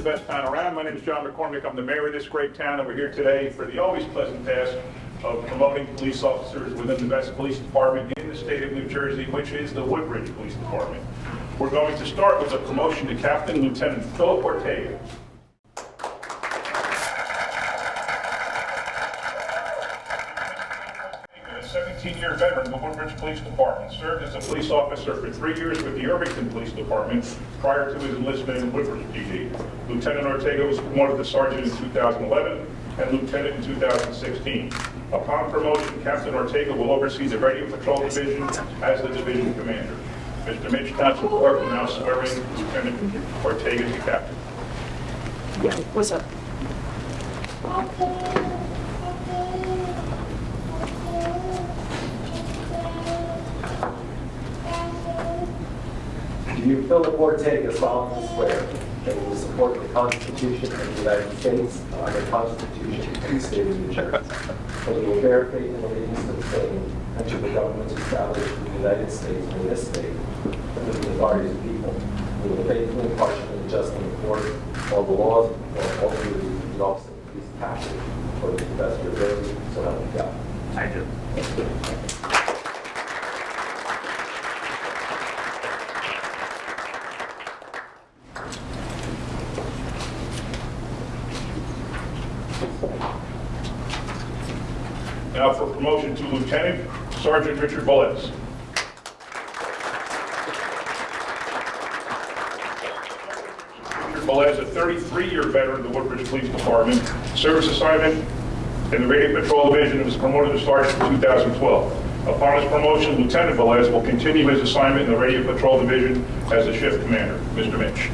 best town around. My name is John McCormick. I'm the mayor of this great town, and we're here today for the always pleasant task of promoting police officers within the best police department in the state of New Jersey, which is the Woodbridge Police Department. We're going to start with a promotion to Captain Lieutenant Philip Ortega. A 17-year veteran of the Woodbridge Police Department, served as a police officer for 3 years with the Irvington Police Department prior to his enlistment in Woodbridge PD. Lieutenant Ortega was promoted to sergeant in 2011 and lieutenant in 2016. Upon promotion, Captain Ortega will oversee the Radio Patrol Division as the division commander. Mr. Mitch, Township Clerk, will now swear in Lieutenant Ortega as the captain. Yeah, what's up? Do you, Philip Ortega, solemnly swear that you will support the Constitution of the United States and the Constitution of the State of New Jersey, that you will bear faith and allegiance to the same and to the governments established in the United States and in this state, and to the authorities of the people, you will faithfully, impartially, and justly enforce all the laws and all the duties of the office of police captain according to the best of your ability, so help you God. I do. Now for promotion to Lieutenant, Sergeant Richard Velez. Richard Velez, a 33-year veteran of the Woodbridge Police Department, service assignment in the Radio Patrol Division and was promoted to sergeant in 2012. Upon his promotion, Lieutenant Velez will continue his assignment in the Radio Patrol Division as a shift commander. Mr. Mitch.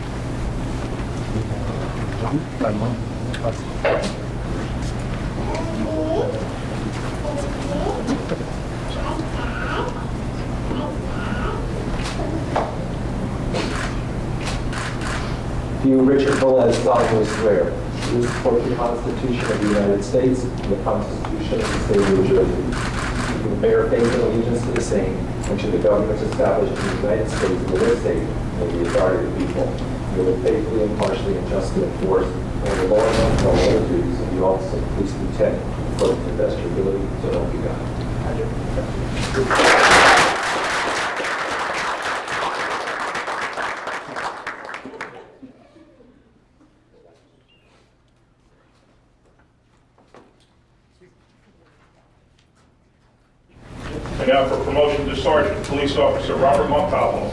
Do you, Richard Velez, solemnly swear to support the Constitution of the United States and the Constitution of the State of New Jersey, you will bear faith and allegiance to the same and to the governments established in the United States and in this state and the authority of the people. You will faithfully, impartially, and justly enforce all the laws and all the duties of the office of police lieutenant according to the best of your ability, so help you God. I do. And now for promotion to sergeant, police officer Robert Montalvo.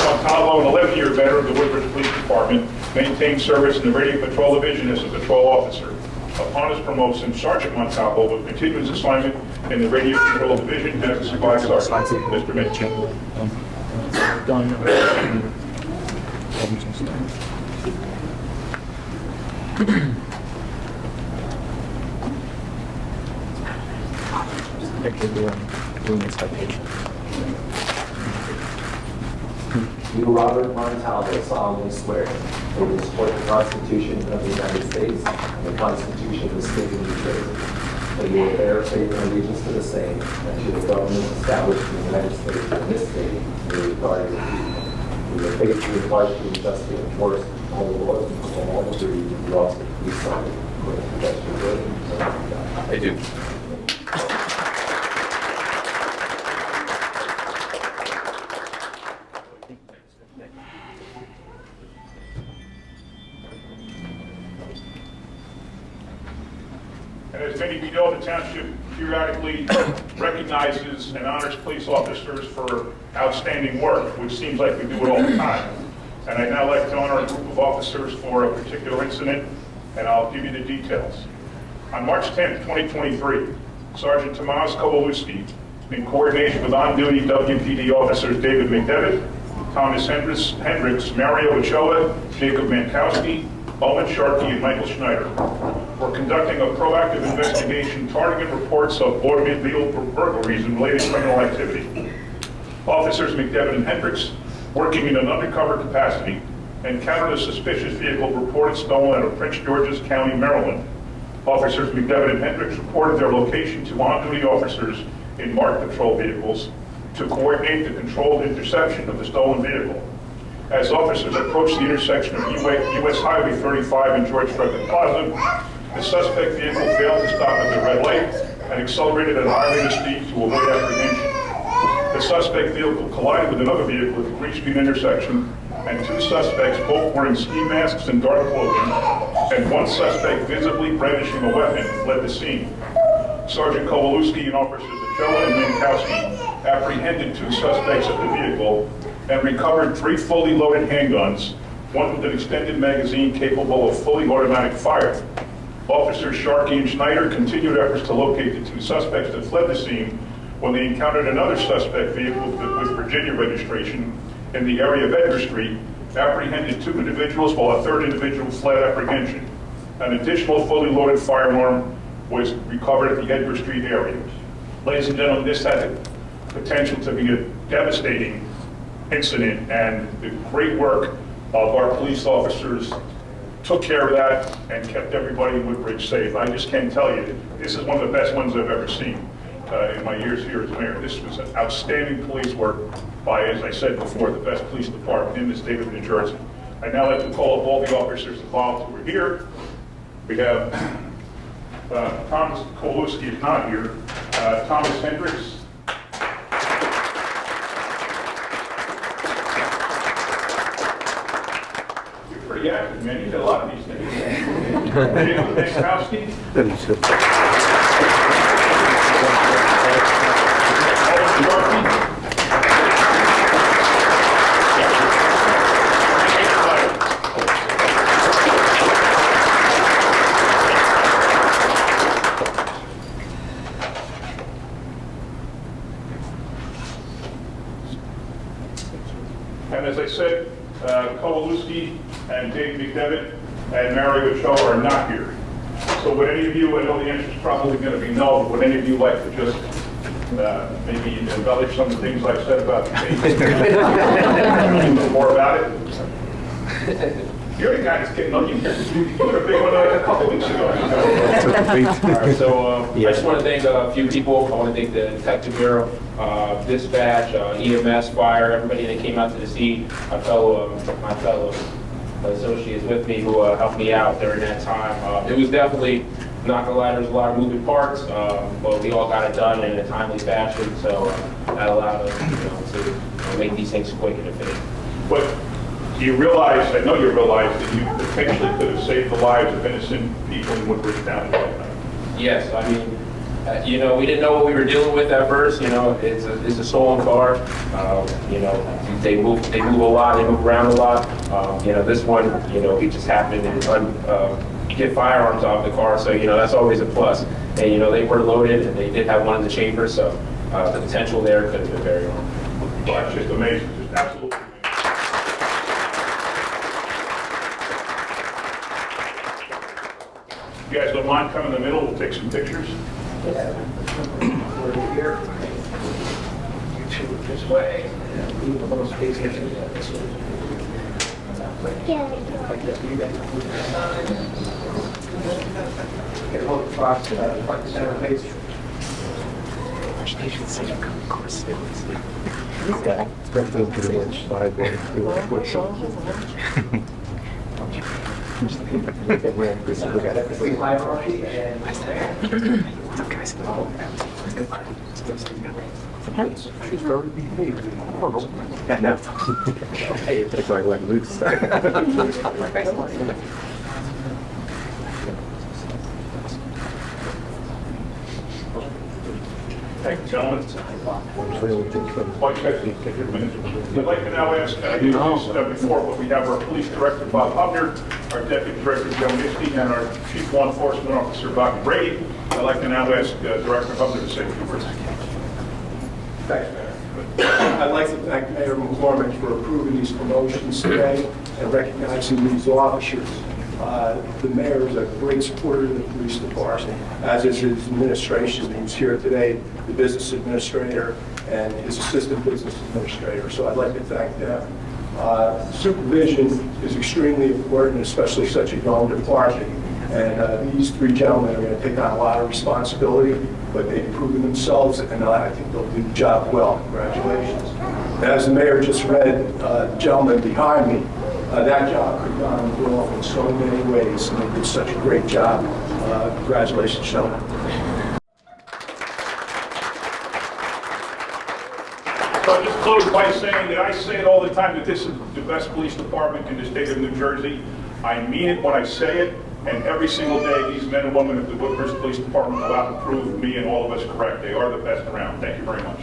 Montalvo, an 11-year veteran of the Woodbridge Police Department, maintained service in the Radio Patrol Division as a patrol officer. Upon his promotion, Sergeant Montalvo will continue his assignment in the Radio Patrol Division as a supply sergeant. Mr. Mitch. You, Robert Montalvo, solemnly swear that you will support the Constitution of the United States and the Constitution of the State of New Jersey, that you will bear faith and allegiance to the same and to the government established in the United States and this state and the authority of the people. You will faithfully, impartially, and justly enforce all the laws and perform all the duties of the office of police sergeant according to the best of your ability, so help you God. I do. And as many of you know, the township periodically recognizes and honors police officers for outstanding work, which seems like we do it all the time. And I'd now like to honor a group of officers for a particular incident, and I'll give you the details. On March 10th, 2023, Sergeant Tomas Kowalewski, in coordination with on-duty WPD officers David McDevitt, Thomas Hendricks, Mario Ochoa, Jacob Mankowski, Owen Sharkey, and Michael Schneider, were conducting a proactive investigation targeting reports of automobile burglaries and related criminal activity. Officers McDevitt and Hendricks, working in an undercover capacity, encountered a suspicious vehicle reported stolen out of Prince George's County, Maryland. Officers McDevitt and Hendricks reported their location to on-duty officers in marked patrol vehicles. to coordinate the controlled interception of the stolen vehicle. As officers approached the intersection of US Highway 35 and George Frederick Plaza, the suspect vehicle failed to stop at the red light and accelerated at a high rate of speed to avoid apprehension. The suspect vehicle collided with another vehicle at the Green Street intersection, and two suspects, both wearing ski masks and dark clothing, and one suspect visibly brandishing a weapon, fled the scene. Sergeant Kowalewski and officers Ochoa and Minkowski apprehended two suspects at the vehicle and recovered 3 fully loaded handguns, one with an extended magazine capable of fully automatic fire. Officers Sharkey and Schneider continued efforts to locate the two suspects that fled the scene when they encountered another suspect vehicle with Virginia registration in the area of Edgar Street, apprehended 2 individuals while a third individual fled apprehension. An additional fully loaded firearm was recovered at the Edgar Street area. Ladies and gentlemen, this had the potential to be a devastating incident, and the great work of our police officers took care of that and kept everybody in Woodbridge safe. I just can't tell you, this is one of the best ones I've ever seen in my years here as mayor. This was an outstanding police work by, as I said before, the best police department in the state of New Jersey. I'd now like to call up all the officers involved who are here. We have Thomas Kowalewski is not here. Thomas Hendricks. You're pretty active, man. You did a lot of these things. James Minkowski. And as I said, Kowalewski and Dave McDevitt and Mary Ochoa are not here. So would any of you, I know the answer is probably going to be no, but would any of you like to just maybe embellish some of the things I've said about the case? A little more about it? You're the guy that's getting on you. You were a big one like a couple weeks ago. All right, so I just want to thank a few people. I want to thank the Detective Bureau, dispatch, EMS, fire, everybody that came out to the scene, my fellow associates with me who helped me out during that time. It was definitely, not gonna lie, there's a lot of moving parts, but we all got it done in a timely fashion, so that allowed us to make these things quick and efficient. But do you realize, I know you realize, that you potentially could have saved the lives of innocent people in Woodbridge County right now? Yes, I mean, we didn't know what we were dealing with at first. It's a stolen car. They move a lot. They move around a lot. This one, we just happened to get firearms off the car, so that's always a plus. And they were loaded, and they did have one in the chamber, so the potential there could have been very long. Well, it's just amazing, just absolutely amazing. You guys don't mind coming in the middle? We'll take some pictures. Yeah. We're here. You two this way. Leave a little space here. This way. Like this. You guys move to the side. Get a hold of the box. Front and center face. You should see him come across the stage. Yeah. Spread them to the edge side. Look at it. We live already and what's up, guys? She's very behaved. I don't know. Yeah, no. Hey, it's like loose. Thank you, gentlemen. I'd like to now ask, I introduced before, but we have our police director, Bob Hubner, our deputy director, Joe Misty, and our chief law enforcement officer, Bobby Brady. I'd like to now ask Director Hubner to say a few words. Thanks, Mayor. I'd like to thank Mayor McCormick for approving these promotions today and recognizing these officers. The mayor is a great supporter of the police department, as is his administration. He's here today, the business administrator and his assistant business administrator. So I'd like to thank them. Supervision is extremely important, especially such a young department. And these three gentlemen are going to take on a lot of responsibility, but they've proven themselves, and I think they'll do the job well. Congratulations. And as the mayor just read, the gentleman behind me, that job could have gone well in so many ways, and they did such a great job. Congratulations, gentlemen. So I'll just close by saying that I say it all the time that this is the best police department in the state of New Jersey. I mean it when I say it, and every single day these men and women of the Woodbridge Police Department go out and prove me and all of us correct. They are the best around. Thank you very much.